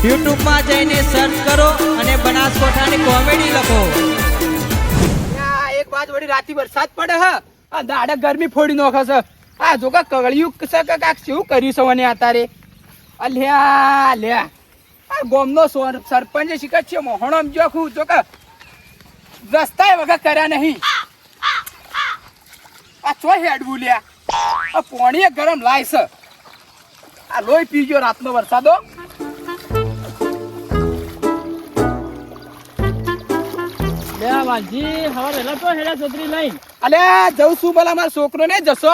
YouTube માં જઈને search કરો અને બનાસકોઠાની કોમેડી લખો. એક વાત વળી રાતી વરસાદ પડે હ આ દાડે ગરમી ફોડી નોખે છે. આ જો કે કગળિયું છે કે કાક શું કર્યું છે મને આતારે અલ્યા લ્યા આ ગોમનો સરપંચ શિકત છે મોહણમ જો ખુ જો કે રસ્તા વગર કર્યા નહીં. આ ચો હેડવું લ્યા આ પોણીએ ગરમ લાય છે. આ લોહી પીજો રાતનો વરસાદો. અલ્યા જઉં છું બોલા મારા છોકરો ને જશો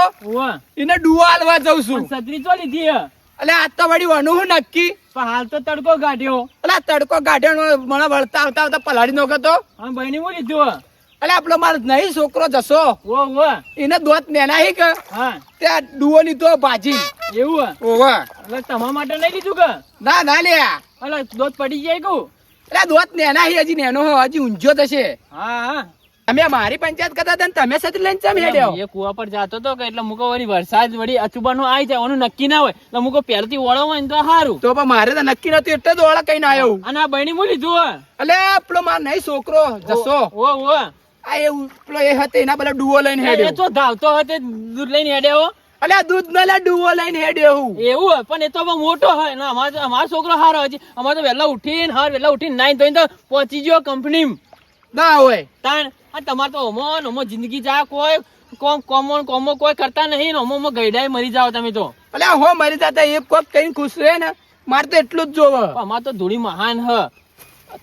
એને ડુવા હાલવા જઉં છું. છત્રી તો લીધી હે. અલ્યા આજ તો વળી વાનું હું નક્કી. પણ હાલ તો તડકો કાઢ્યો. અલ્યા તડકો ગાઢ્યો મને વળતા આવતા આવતા પલાડી નો તો. હા બહેની હું લીધું હે. અલ્યા આપડો મારો નહીં છોકરો જશો ઓ એને દોત નેના હી કે હા ત્યાં ડુવો લીધો ભાજી એવું હે. ઓવા એટલે તમારા માટે નહીં લીધું કે ના ના લ્યા એટલે દોત પડી જાય કુ. અલ્યા દોત નેના હી હજી નેનો હજી ઊંઝો થશે. હા હા તમે મારી પંચાયત કરતા હતા ને તમે છત્રી લઈને ચમ હેડ્યો. એ કુવા પર જાતો તો કે એટલે મુકો વળી વરસાદ વળી અચુબાનો આવી જાય ઓનું નક્કી ના હોય એટલે મુકો પહેલથી ઓળો હોય ને તો સારું. તો પણ મારે તો નક્કી નતું એટલે જ ઓળા કઈ ના આવ્યો. અને આ બહેની હું લીધું હે. અલ્યા આપણો માર નહીં છોકરો જશો ઓ આ એ પેલો એ હતો એના પેલા ડુવો લઈને એ હેડ્યો. તો ધાવતો હતો દૂધ લઈને હેડ્યો. અલ્યા દૂધ ને લે ડુવો લઈને હેડ્યો હું. એવું હે પણ એ તો બહુ મોટો હોય ને અમારો છોકરો હારો હજી અમારે તો વહેલા ઉઠીને નાઈ ધોઈને તો પહોંચી ગયો કંપની ના હોય તાણ. આ તમારે તો ઓમો જિંદગી જા કોઈ કોમો કોઈ કરતા નહીં ને ઓમો ગઈડાય મરી જાવ તમે તો. અલ્યા હો મરી જતા એક કોક કઈ ખુશ રહે ને મારે તો એટલું જ જોવે. અમાર તો ધૂળી મહાન હ.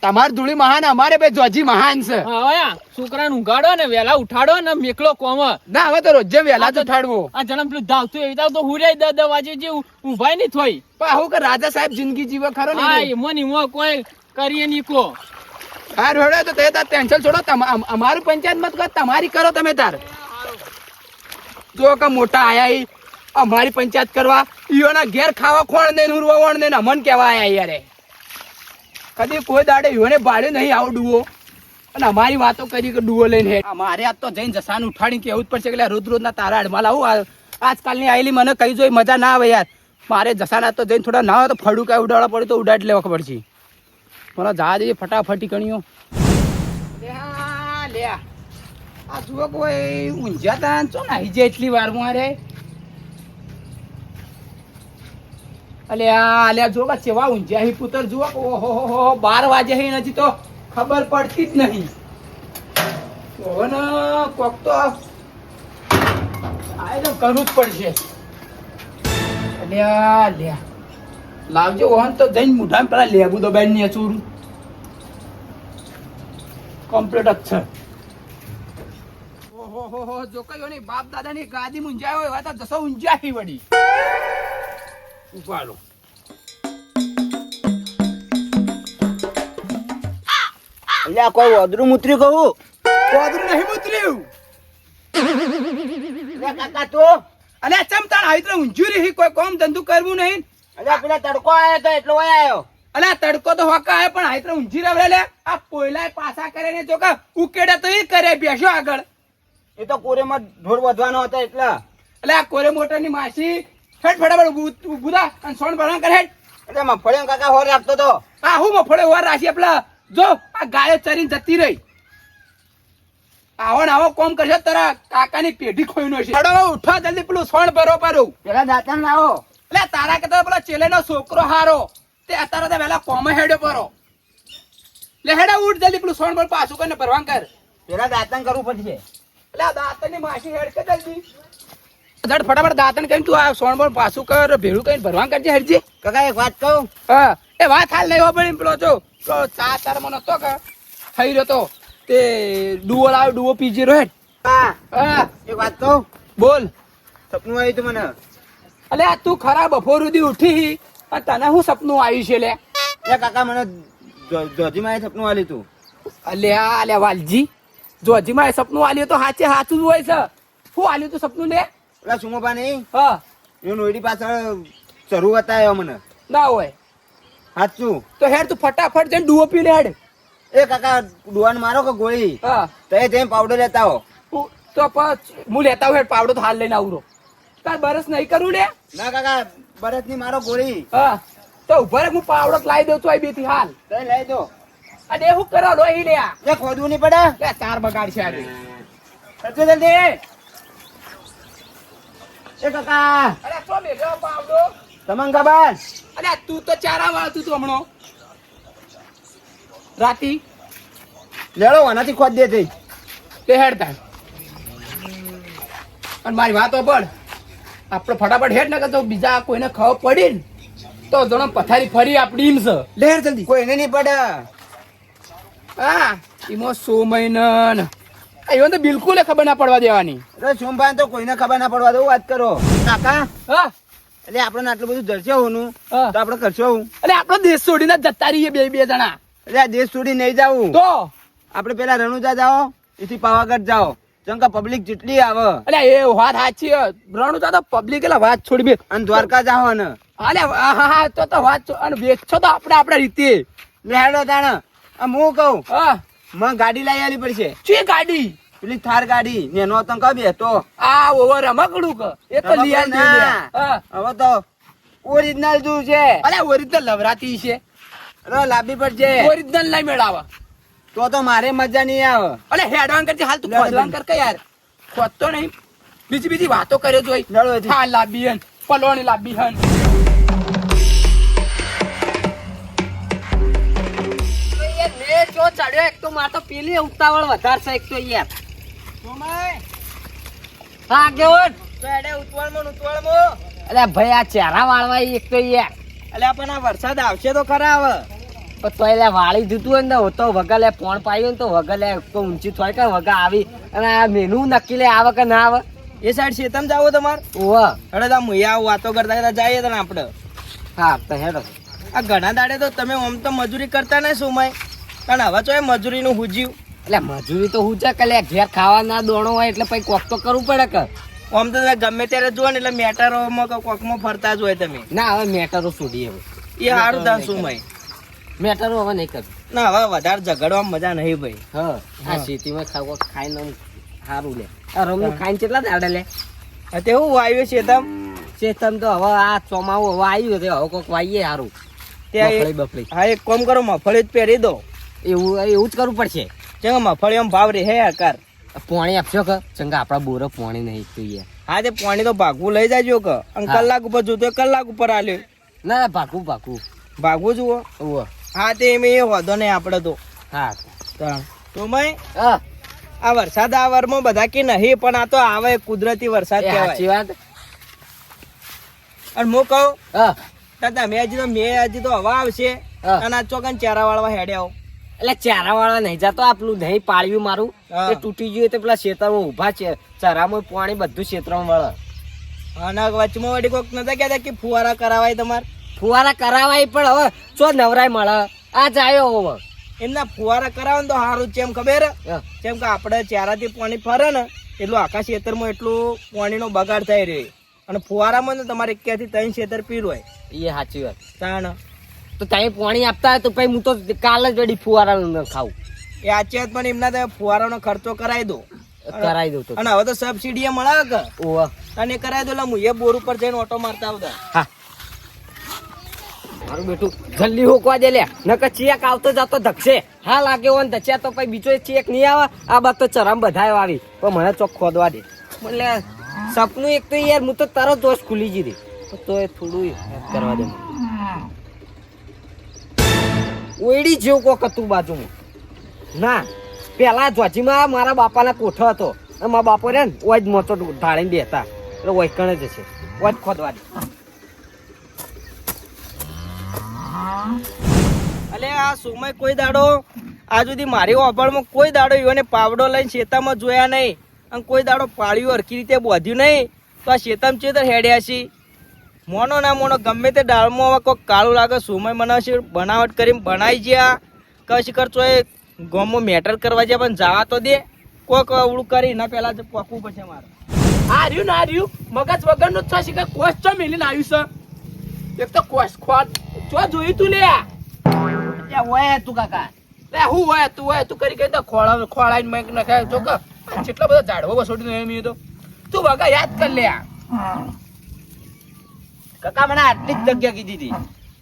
તમારી ધૂળી મહાન અમારે બે જોજી મહાન છે. હવે છોકરાને ઉગાડો ને વેલા ઉઠાડો ને મેકલો કોમ. ના હવે તો રોજે વેલા તો ઠાડવો. આ જન્મ પેલું ધાવતું એવી તો હુરે 10 વાગે જે ઉભાઈ નહીં થોઈ. પણ આવું કે રાજા સાહેબ જિંદગી જીવે ખરો ને. હા એમો કોઈ કરીએ નહીં કો. હા રોડે તો તે તાર ટેન્શન છોડો. અમારું પંચાયત મત કરો તમારી કરો તમે તાર. જો કે મોટા આયા ઈ અમારી પંચાયત કરવા ઈઓના ઘેર ખાવા ખોણ ને ઉરવા વણ ને અમન કેવા આયા યાર. કદી કોઈ દાડે ઈઓને ભાડ્યો નહીં આવો ડુવો અને અમારી વાતો કરી કે ડુવો લઈને હેડ. મારે આજ તો જઈને જસાન ઉઠાડીને કેવું જ પડશે કે રોજ રોજના તારા અડમાં લાવું. આજકાલની આયેલી મને કઈ જોઈ મજા ના આવે યાર. મારે જસાન આજ તો જઈને થોડા ના હોય તો ફડું કાંઈ ઉડાડવા પડે તો ઉડાડી લેવા ખબર છે. મને જા દે ફટાફટી કણીઓ લે. આ જુઓ કોઈ ઊંઝા તા ચો નાહી જાય એટલી વાર મારે. અલ્યા જો કે સેવા ઊંઝા હી પુત્ર જુઓ ઓહો 12 વાગે હી નથી તો ખબર પડતી જ નહીં. ઓને કોક તો આ તો કરવું જ પડશે. અલ્યા લે લાવજો ઓહન તો જઈને મુઠામાં પેલા લેબુ તો બેન ને ચોરું કમ્પ્લીટ જ છે. ઓહો જો કયો નહીં બાપ દાદા ની ગાદી મુંજાય હોય વાત જસો ઊંઝાહી વડી ઉપાડો. અલ્યા કોઈ ઓદરું મુતરી કહું ઓદરું નહીં મુતર્યું. કાકા તો અલ્યા ચમતાણ આવી તો ઊંઝું રહી કોઈ કામ ધંધુ કરવું નહીં. અલ્યા પેલા તડકો આવ્યો તો એટલો વય આવ્યો. અલ્યા તડકો તો હોકા આવે પણ આઈ તો ઊંઝી રવડે લે. આ પોયલા પાછા કરે ને જો કે ઉકેડા તો એ કરે બેસો આગળ. એ તો કોરેમાં ઢોર વધવાનો હતો એટલે. અલ્યા કોરે મોટર ની માસી હેડ ફટાફટ ઉભું અને સોન ભરવા કરે હેડ. એટલે મફળિયો કાકા હોર રાખતો તો. આ હું મફળે વાર રાખી આપલા જો આ ગાયો ચરીને જતી રહી. આવો કોમ કરશે તારા કાકાની પેઢી ખોઈ નો છે. ઉઠવા જલ્દી પેલું સોણ ભરો પારું. પેલા દાંતણ લાવો. એટલે તારા કે પેલા ચેલેનો છોકરો હારો તે અત્યારે તો વેલા કોમે હેડ્યો પરો. લે હેડા ઉઠ જલ્દી પેલું સોણ ભર પાછું કરીને ભરવાન કર. પેલા દાંતણ કરવું પડશે. એટલે આ દાંતણ ની માસી હેડ કે જલ્દી ધડ ફટાફટ દાંતણ કરીને તું આ સોણ ભર પાછું કર ભેળું કરીને ભરવાન કરજે હેડજી. કાકા એક વાત કહું. હા એ વાત હાલ નહીં હો પડી પેલો જો પેલો ચા તાર મને હતો કે થઈ રહ્યો તો તે ડુવો લાવ ડુવો પીજી રહ્યો હેડ. હા એક વાત કહું. બોલ. સપનું આવ્યું તું મને. અલે તું ખરા બપોર સુધી ઉઠી અને તને શું સપનું આવ્યું છે લે? એ કાકા મને જોજી માં સપનું આલ્યું તું. અલ્યા વાલજી જોજી માં સપનું આલ્યું તો સાચે સાચું જ હોય છે. શું આલ્યું તું સપનું લે? પેલા સુમોબા નહીં હા એ નોયડી પાછળ ચરુ બતાવ્યો મને. ના હોય સાચું તો હેડ તું ફટાફટ જઈને ડુવો પી લે હેડ. એ કાકા ડુવાન મારો કે ગોળી હા તો એ જઈને પાવડર લેતા હો. તો હું લેતા હું હેડ પાવડો તો હાલ લઈને આવરો. તાર બરસ નહીં કરું લે. ના કાકા બરસ ની મારો ગોળી. હા તો ઉભા રે, હું પાવડો લાવી દઉં છું આ બેથી હાલ. તઈ લઈ દો. અને એવું કરો લોહી લે આ. એ ખોદવું નહીં પડે. લે તાર બગાડ છે આજે. કરજો જલ્દી. એ કાકા અરે તો મેલ્યો પાવડો. તમને ખબર? અરે તું તો ચારા વાળતું તું હમણો રાતી લેડો આનાથી ખોદ દે તઈ. તે હેડતા. અને મારી વાતો પડ, આપણે ફટાફટ હેડ ન કરતો બીજા કોઈને ખબર પડી ને તો જણો પથારી ફરી આપડી ઈમ છે. લેર જલ્દી. કોઈને નહીં પડે. હા ઈમો સોમયનન એવું તો બિલકુલ ખબર ના પડવા દેવાની. અરે સોમભાઈ તો કોઈને ખબર ના પડવા દો. વાત કરો કાકા. હા એટલે આપણને આટલું બધું જડશે હોનું હા. તો આપણે કરશો હું. એટલે આપણો દેશ છોડીને જતા રહીએ બે બે જણા. એટલે આ દેશ છોડી નહીં જાવું. તો આપણે પેલા રણુજા જાઓ, એથી પાવાગઢ જાઓ. ચંકા પબ્લિક જેટલી આવે. એટલે એ વાત સાચી રણુ તો પબ્લિક એટલે વાત છોડી બે. અને દ્વારકા જાઓ ને. અલે હા હા તો વાત અને વેચો તો આપણે આપણા રીતે. લેડો તાણ. આમ હું કહું હા મને ગાડી લઈ આલી પડશે. ચી ગાડી? પેલી થાર ગાડી નેનો તો કબે તો આ ઓવર રમકડું કે એ તો લઈ રમકડું આવી દે. ના. હા હવે તો ઓરિજિનલ જુ છે. અલે ઓરિજિનલ લવરાતી છે. અરે લાવવી પડશે. ઓરિજિનલ નહીં મેળાવા. તો મારે મજા નહીં આવે. અલે હેડવાન કરજે હાલ તું લેડો ખોદવાન કર કે યાર. ખોદતો નહીં બીજી વાતો કરે જોઈ. લેડો એથી. હા લાંબી હન પલોણી લાંબી હન. ચડ્યો એક તો માર તો પેલી ઉતાવળ વધારે છે એક તો યાર. હા કેવન અરે ભાઈ આ ચહેરા વાળવા એક તો યાર. અલ્યા પણ આ વરસાદ આવશે તો ખરા આવે. પણ તો એટલે વાળી દીધું હોય ને તો વગલે પોણ પાયું ને તો વગલે તો ઊંચી થોડી કઈ વગા આવી અને આ મેનુ નક્કી લે આવે કે ના આવે. એ સાઈડ શેતમ જાવો તમાર. ઓહ અરે તા મુયા વાતો કરતા કરતા જઈએ તને આપણે. હા તો હેડો. આ ઘણા દાડે તો તમે આમ તો મજૂરી કરતા ને સુમાય. કારણ હવે તો એ મજૂરીનું હુજ્યું. એટલે મજૂરી તો હું છે કે લે ઘેર ખાવા ના દોણો હોય એટલે પછી કોક તો કરવું પડે કે. આમ તો તમે ગમે ત્યારે જુઓ ને એટલે મેટરોમાં કે કોકમાં ફરતા જ હોય તમે. ના હવે મેટરો છોડીએ હવે. એ સારું તા સુમાય. મેટરો હવે નહીં કરવું. ના હવે વધારે ઝઘડવામાં મજા નહીં ભાઈ. હા આ ખેતીમાં ખાઈને આમ સારું લે. આ રમનું ખાઈને કેટલા દાડે લે. તે હું વાવ્યું શેતમ. ચેતન તો હવે આ ચોમાવું હવે આવ્યું છે હવે કોક વાઈએ સારું. ત્યાં બફળી હા એક કામ કરો મફળી જ પહેરી દો. એવું જ કરવું પડશે. ચંગા મફળી આમ ભાવ રે હે આકાર. પોણી આપશો કે ચંગા આપડા બોરો પોણી નહીં તો યાર. હા તે પાણી તો ભાગવું લઈ જાજો કે અને હા. કલાક ઉપર જોતો કલાક ઉપર આલ્યો. ના ભાગવું ભાગવું જુઓ. ઓહ હા તે એમ એ વાંધો નહીં આપણે તો. હા તો મય હા આ વરસાદ આ વારમાં બધા કે નહીં પણ આ તો આવે કુદરતી વરસાદ એ સાચી કહેવાય. વાત. અને હું કહું હા તો તમે હજી તો હવા આવશે હા. અને આ ચોકન ચારા વાળવા હેડે આવો. એટલે ચારા વાળા નહીં જાતો આપણું નહીં પાળ્યું મારું હા. એ તૂટી ગયું તો પેલા ખેતરમાં ઉભા છે ચરામાં પાણી બધું ખેતરમાં વળે. અને વચમાં વળી કોક નતા કહેતા કે ફુવારા કરાવાય તમારે. ફુવારા કરાવાય પણ હવે ચો નવરાય મળે આ જાયો હવે. એમના ફુવારા કરાવે ને તો સારું છે એમ ખબર હે? હા. કેમ કે આપણે ચારાથી પાણી ફરે ને એટલું આખા ખેતરમાં એટલું પાણીનો બગાડ થઈ રહ્યો. અને ફુવારામાં ને તમારે 1 થી 3 ખેતર પીર હોય. એ સાચી વાત. તાણ તો તમે પાણી આપતા હોય તો પછી હું તો કાલ જ વળી ફુવારા ખાવું. એ આચી વાત પણ એમના તમે ફુવારાનો ખર્ચો કરાવી દો. કરાવી દઉં તો. અને હવે તો સબસિડી મળે કે ઓહ અને એ કરાવી દો એટલે હું એ બોર ઉપર જઈને ઓટો મારતા આવતા. હા મારું બેટું જલ્દી હોકવા દે લે નકર ચેક આવતો જતો ધકશે. હા લાગે હોય ને ધચ્યા તો પછી બીજો ચેક નહીં આવે. આ બાદ તો ચરામ બધાય આવી પણ મને ચોક ખોદવા દે. એટલે સપનું એક તો યાર હું તો તરત દોષ ખુલી જઈ તો એ થોડું કરવા દે. ઓયડી જેવું કોક હતું બાજુમાં. ના પેલા જોજીમાં મારા બાપાના કોઠો હતો અને મારા બાપો રે ને ઓય જ મોટો ઢાળીને બેતા એટલે ઓય કણે જ છે ઓય જ ખોદવા દે. અલે આ સુમય કોઈ દાડો આ સુધી મારી ઓફરમાં કોઈ દાડો ઈવને પાવડો લઈને શેતામાં જોયા નહીં અને કોઈ દાડો પાળ્યું હરખી રીતે બોધ્યું નહીં. તો આ શેતામાં ચેતર હેડ્યા છે. મોનો ના મોનો ગમે તે દાળમાં હવે કોઈક કાળું લાગે સુમય બનાવશે બનાવટ કરીને બનાવી જ્યાં કશી કરશો એ ગામમાં મેટર કરવા જાય પણ જવા તો દે. કોઈક અવળું કરી એના પહેલા જ પોકવું પડશે મારે. આ રહ્યું ના રહ્યું મગજ વગરનું જ થશે કે કોસ ચો મેલીને આવ્યું છે. એક તો કોસ ખોદ જો જોયું તું લે. ત્યાં હોય તું કાકા. લે હું હોય તું કરી તો ખોળાઈને મેક નખાય જો કે કેટલા બધા ઝાડવો બસોડી એમ તો તું વગા યાદ કર લે. કાકા મને આટલી જ જગ્યા કીધી હતી.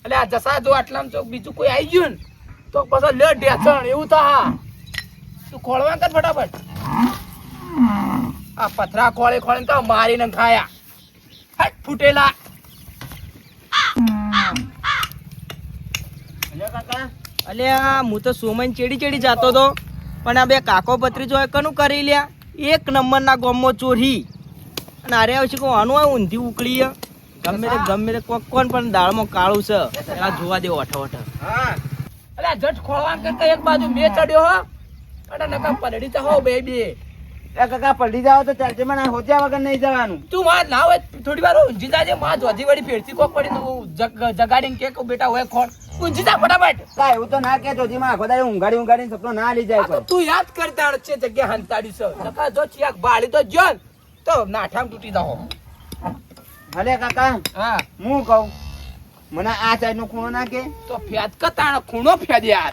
એટલે આ જસા જો આટલામાં જો બીજું કોઈ આવી ગયું ને તો પછી લે ઢેસણ એવું થા. તું ખોળવા કર ફટાફટ. આ પથરા ખોળે ખોળે તો મારીને ખાયા. હટ ફૂટેલા. અલ્યા હું તો સોમન ચેડી જાતો તો પણ આ બે કાકો ભત્રીજો કનું કરી લ્યા એક નંબરના ગોમમાં ચોરી અને અરે આવશે કો આનું આ ઊંધી ઉકળી ગમે તે કોણ પણ દાળમાં કાળું છે એલા જોવા દેવો અઠો હા અલ્યા જટ ખોળવા કરતા એક બાજુ મેં ચડ્યો હો અડા નકા પલડી તો હો બેબી. એ કાકા પલટી જાવ તો ચાલશે મને હોત્યા વગર નહીં જવાનું. તું માં ના હોય થોડી વાર ઊંઝી જાજે. માં જોધી વળી ફેરથી કોક પડી તું જગાડીને કે બેટા હોય ખોળ ઊંઝી જા ફટાફટ. કા એવું તો ના કે જોજીમાં આખો દાડો ઊંઘાડીને સપનો ના લઈ જાય આ તો તું યાદ કરતા છે જગ્યા હંતાડી છે નકા જો ચિયાક બાળી તો જોન તો નાઠામ તૂટી જાઓ. ભલે કાકા હા હું કહું મને આ સાઈડ નો ખૂણો ના કે તો ફ્યાદ કતાણ ખૂણો ફ્યાદ યાર.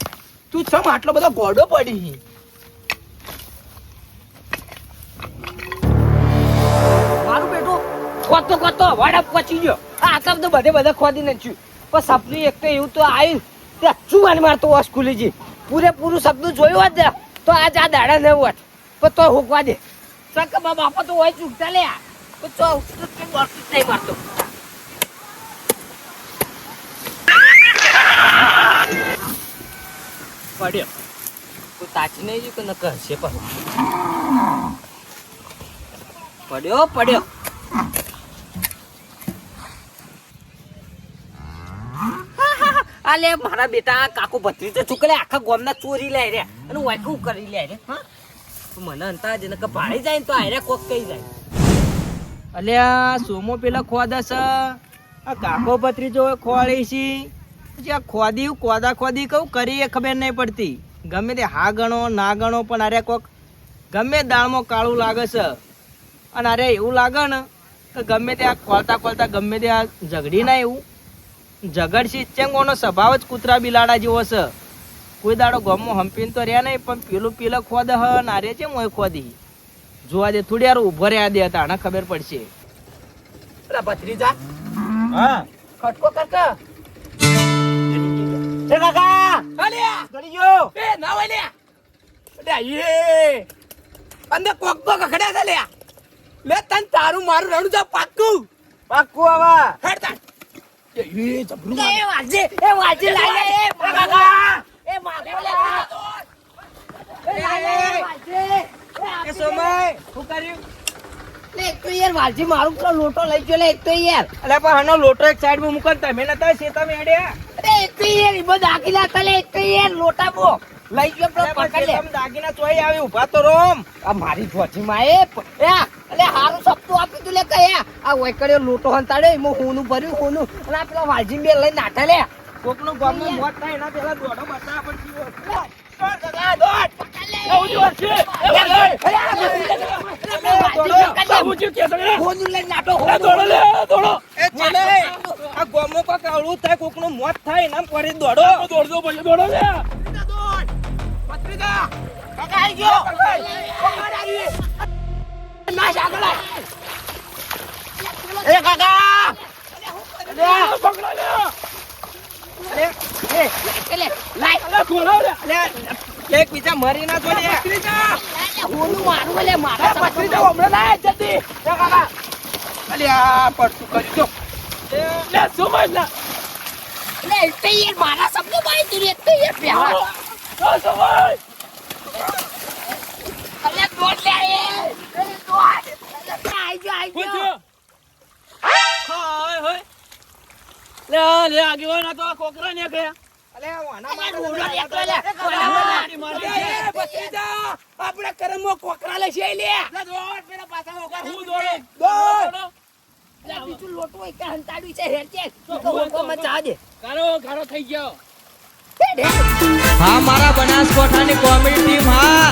તું છમ આટલો બધો ગોડો પડી. મારું બેટું ખોતો વાડા પહોંચી ગયો. આ કામ તો બધે ખોદી નાખ્યું પણ સપનું એક તો એવું તો આવ્યું તે શું મારી મારતો વોશ ખુલી જી પૂરેપૂરું સપનું જોયું હોત ને તો આજ આ દાડા ન હોત પણ તો હોકવા દે સક બાપા તો હોય ચૂકતા લે તો તો નહીં મારતો. પડ્યો કોઈ તાચી નહીં જોયું કે ન કહશે પણ પડ્યો આલે મારા બેટા કાકુ ભત્રીજો ચૂકલે આખા ગામના ચોરી લાય રે અને વાયકું કરી લે રે હા મને અંતા જ ને કે ભાડી જાય ને તો આયરે કોક કઈ જાય. અલ્યા સોમો પેલા ખોદા છે આ કાકો ભત્રીજો ખોળી છે પછી આ ખોદી કહું કરી એ ખબર નહીં પડતી. ગમે તે હા ગણો ના ગણો પણ અરે કોક ગમે દાળમાં કાળું લાગે છે અને અરે એવું લાગે ને કે ગમે તે આ ખોલતા ગમે તે આ ઝઘડી ના એવું ઝઘડશી ચેંગોનો સ્વભાવ જ કૂતરા બિલાડા જેવો છે. કોઈ દાડો ગામમાં હંપીને તો રહ્યા નહીં પણ પેલો ખોદ હ નારે છે મોય ખોદી જોવા દે થોડી વાર ઉભો રહ્યા દે તાણે ખબર પડશે. અલા ભત્રીજા હા ખટકો કરકા. એ કાકા અલ્યા ચડી ગયો એ ના હોય લ્યા. અલ્યા યે અંદર કોક તો કખડ્યા છે લ્યા. લે તન તારું મારું રણું જા પાક્કું પાક્કું આવા હેડ તાર. એ જબરું એ વાજે લાય એ કાકા એ માગો લે એ લાય વાજે એ સમય શું કર્યું? લે એક તો યાર વાજી મારું પેલો લોટો લઈ ગયો લે એક તો યાર અલ્યા પણ આનો લોટો એક સાઈડ માં મૂકન તમે નતા શેતામાં હેડ્યા અરે એક તો યાર ઈબો દાખલા તલે એક તો યાર લોટા બો લઈ ગયો પેલો પકડ લે દાગીના ચોઈ આવી ઉભા તો રોમ. આ મારી જોજી માં એ અલે હારું સપનું આપી તું લે કયા આ વૈકડ્યો લોટો હંતાડ્યો એમાં હોનું ભર્યું હોનું અને આ પેલા વાલજી બે લઈ નાઠા લે કોકનું ગામમાં મોત થાય એના પેલા દોડો બતાવા પડશે. હોનું લઈ નાઠો એ ચાલે આ ગામમાં કોક આવડું થાય કોકનું મોત થાય એના પડી દોડો ભત્રીજા કાકા આવી ગયો. પકડ આવી. નાશ આગળ આય. એ કાકા પકડો લે. લે લાય અલે ખોલો લે. એક બીજા મરી ના જોડે. ભત્રીજા હોનું મારું લે મારા ભત્રીજા હમણાં લાય જલ્દી. લે કાકા. અલ્યા પડતું કરી દો. લે સમજ ના. લે એક તો યાર મારા સપનું બાઈ તું એક તો યાર પ્યાર સમજ. અલે દોડ લે એ દોડ આઈ જો હાય હોય લે આગેવાન આ તો કોકરા ને ગયા. અલે વાના ભત્રીજા આપણા કરમમાં કોકરા લે છે લે. બીજું લોટો એક હંતાડ્યું છે હેર છે તો હોકોમાં ચા દે ગાળો થઈ ગયો. હા મારા બનાસકોઠાની કોમેડી ટીમ હા